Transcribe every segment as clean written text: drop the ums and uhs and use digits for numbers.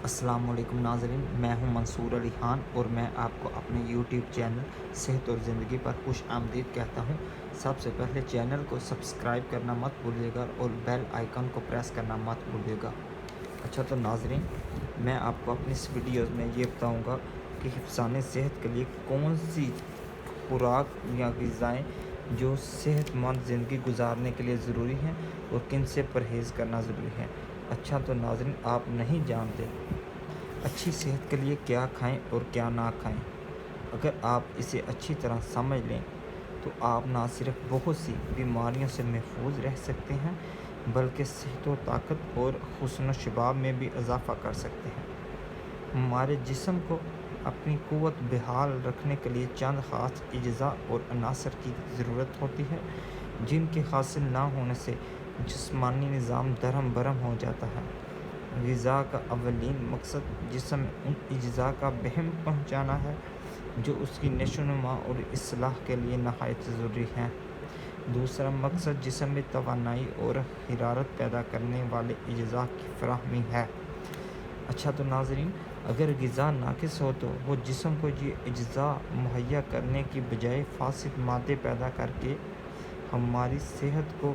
السلام علیکم ناظرین، میں ہوں منصور علی خان اور میں آپ کو اپنے یوٹیوب چینل صحت اور زندگی پر خوش آمدید کہتا ہوں۔ سب سے پہلے چینل کو سبسکرائب کرنا مت بھولیے گا اور بیل آئیکن کو پریس کرنا مت بھولیے گا۔ اچھا تو ناظرین، میں آپ کو اپنی اس ویڈیوز میں یہ بتاؤں گا کہ حفظان صحت کے لیے کون سی خوراک یا غذائیں جو صحت مند زندگی گزارنے کے لیے ضروری ہیں اور کن سے پرہیز کرنا ضروری ہے۔ اچھا تو ناظرین، آپ نہیں جانتے اچھی صحت کے لیے کیا کھائیں اور کیا نہ کھائیں۔ اگر آپ اسے اچھی طرح سمجھ لیں تو آپ نہ صرف بہت سی بیماریوں سے محفوظ رہ سکتے ہیں بلکہ صحت و طاقت اور حسن و شباب میں بھی اضافہ کر سکتے ہیں۔ ہمارے جسم کو اپنی قوت بحال رکھنے کے لیے چند خاص اجزاء اور عناصر کی ضرورت ہوتی ہے جن کے حاصل نہ ہونے سے جسمانی نظام درہم برہم ہو جاتا ہے۔ غذا کا اولین مقصد جسم میں ان اجزاء کا بہم پہنچانا ہے جو اس کی نشو و نما اور اصلاح کے لیے نہایت ضروری ہیں۔ دوسرا مقصد جسم میں توانائی اور حرارت پیدا کرنے والے اجزاء کی فراہمی ہے۔ اچھا تو ناظرین، اگر غذا ناقص ہو تو وہ جسم کو یہ اجزاء مہیا کرنے کی بجائے فاسد مادے پیدا کر کے ہماری صحت کو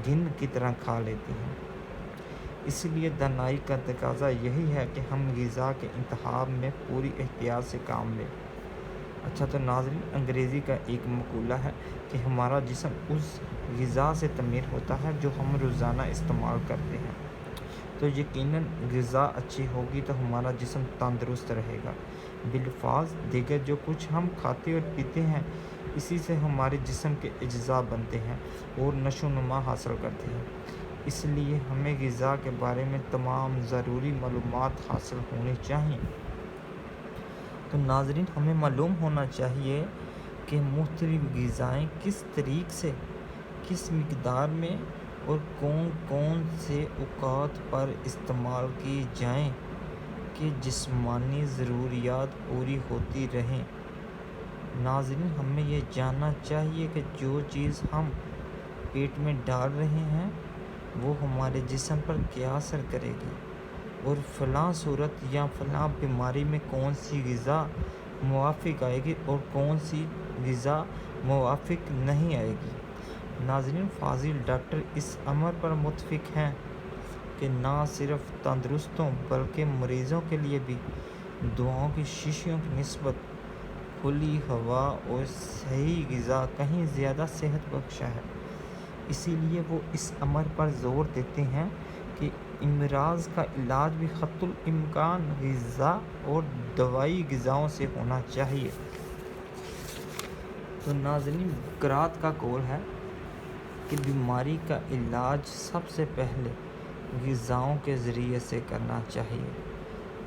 گند کی طرح کھا لیتی ہیں۔ اس لیے دانائی کا تقاضا یہی ہے کہ ہم غذا کے انتخاب میں پوری احتیاط سے کام لیں۔ اچھا تو ناظرین، انگریزی کا ایک مقولہ ہے کہ ہمارا جسم اس غذا سے تعمیر ہوتا ہے جو ہم روزانہ استعمال کرتے ہیں۔ تو یقیناً غذا اچھی ہوگی تو ہمارا جسم تندرست رہے گا۔ بالفاظ دیگر جو کچھ ہم کھاتے اور پیتے ہیں اسی سے ہمارے جسم کے اجزاء بنتے ہیں اور نشو و نما حاصل کرتے ہیں۔ اس لیے ہمیں غذا کے بارے میں تمام ضروری معلومات حاصل ہونی چاہیے۔ تو ناظرین، ہمیں معلوم ہونا چاہیے کہ مختلف غذائیں کس طریق سے، کس مقدار میں اور کون کون سے اوقات پر استعمال کی جائیں کہ جسمانی ضروریات پوری ہوتی رہیں۔ ناظرین، ہمیں یہ جاننا چاہیے کہ جو چیز ہم پیٹ میں ڈال رہے ہیں وہ ہمارے جسم پر کیا اثر کرے گی اور فلاں صورت یا فلاں بیماری میں کون سی غذا موافق آئے گی اور کون سی غذا موافق نہیں آئے گی۔ ناظرین، فاضل ڈاکٹر اس امر پر متفق ہیں کہ نہ صرف تندرستوں بلکہ مریضوں کے لیے بھی دواؤں کی شیشیوں کی نسبت کھلی ہوا اور صحیح غذا کہیں زیادہ صحت بخش ہے۔ اسی لیے وہ اس امر پر زور دیتے ہیں کہ امراض کا علاج بھی حتی الامکان غذا اور دوائی غذاؤں سے ہونا چاہیے۔ تو ناظرین، قرات کا قول ہے کہ بیماری کا علاج سب سے پہلے غذاؤں کے ذریعے سے کرنا چاہیے۔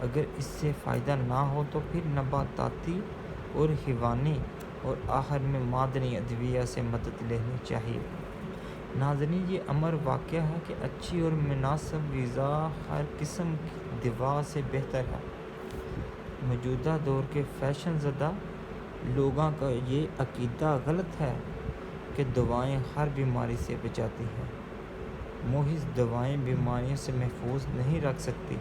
اگر اس سے فائدہ نہ ہو تو پھر نباتاتی اور حیوانی اور آخر میں معدنی ادویہ سے مدد لینی چاہیے۔ ناظرین، یہ امر واقع ہے کہ اچھی اور مناسب غذا ہر قسم کی دوا سے بہتر ہے۔ موجودہ دور کے فیشن زدہ لوگوں کا یہ عقیدہ غلط ہے کہ دوائیں ہر بیماری سے بچاتی ہیں۔ محض دوائیں بیماریوں سے محفوظ نہیں رکھ سکتی۔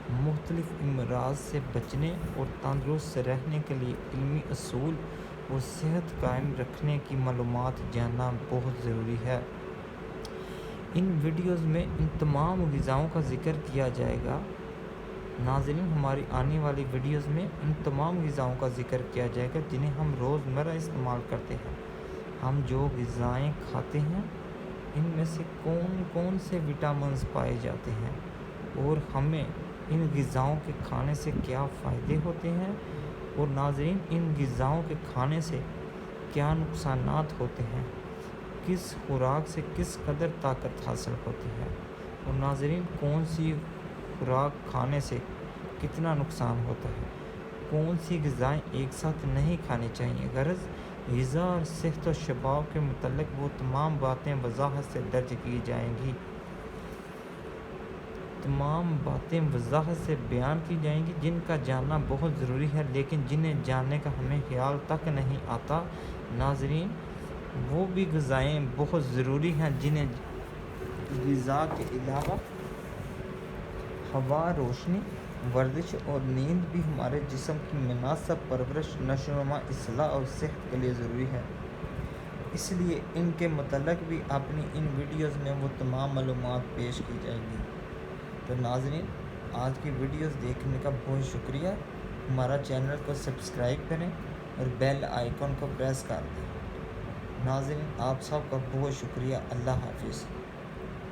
مختلف امراض سے بچنے اور تندرست رہنے کے لیے علمی اصول اور صحت قائم رکھنے کی معلومات جاننا بہت ضروری ہے۔ ان ویڈیوز میں ان تمام غذاؤں کا ذکر کیا جائے گا۔ ناظرین، ہماری آنے والی ویڈیوز میں ان تمام غذاؤں کا ذکر کیا جائے گا جنہیں ہم روزمرہ استعمال کرتے ہیں۔ ہم جو غذائیں کھاتے ہیں ان میں سے کون کون سے وٹامنز پائے جاتے ہیں اور ہمیں ان غذاؤں کے کھانے سے کیا فائدے ہوتے ہیں اور ناظرین، ان غذاؤں کے کھانے سے کیا نقصانات ہوتے ہیں، کس خوراک سے کس قدر طاقت حاصل ہوتی ہے اور ناظرین، کون سی خوراک کھانے سے کتنا نقصان ہوتا ہے، کون سی غذائیں ایک ساتھ نہیں کھانی چاہیے۔ غرض غذا اور صحت و شباب کے متعلق وہ تمام باتیں وضاحت سے درج کی جائیں گی۔ تمام باتیں وضاحت سے بیان کی جائیں گی جن کا جاننا بہت ضروری ہے لیکن جنہیں جاننے کا ہمیں خیال تک نہیں آتا۔ ناظرین، وہ بھی غذائیں بہت ضروری ہیں جنہیں غذا کے علاوہ ہوا، روشنی ورزش اور نیند بھی ہمارے جسم کی مناسب پرورش، نشو و نما، اصلاح اور صحت کے لیے ضروری ہے، اس لیے ان کے متعلق بھی اپنی ان ویڈیوز میں وہ تمام معلومات پیش کی جائے گی۔ تو ناظرین، آج کی ویڈیوز دیکھنے کا بہت شکریہ۔ ہمارا چینل کو سبسکرائب کریں اور بیل آئیکن کو پریس کر دیں۔ ناظرین، آپ سب کا بہت شکریہ۔ اللہ حافظ۔